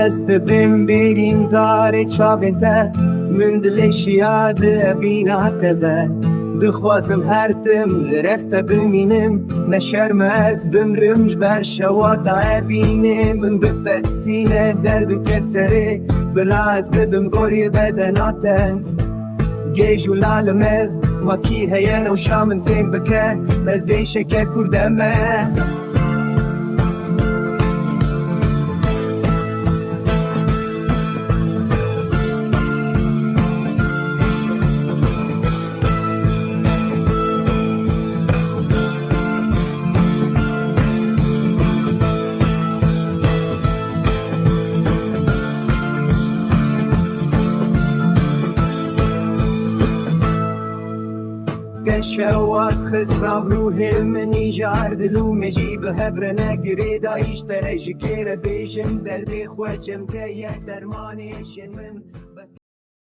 Ez bibim berîn darê çavên te min dilê şiyade bîna te be Dixwazim her tim li rev te bimînim Ne şerme ez bimrim ji ber şewata evînê Min bifetsîne derbike serê Bila ez bibim gorî bedena te Gêj û lalim ez makî heye newşa min fêm bike Ez dê şeker kurde me شوات خسرا بروح منی جاردلو مجی به هبرنه گریدا ایشتره جکیر بیشم دردی خوچم که یک درمانیشن من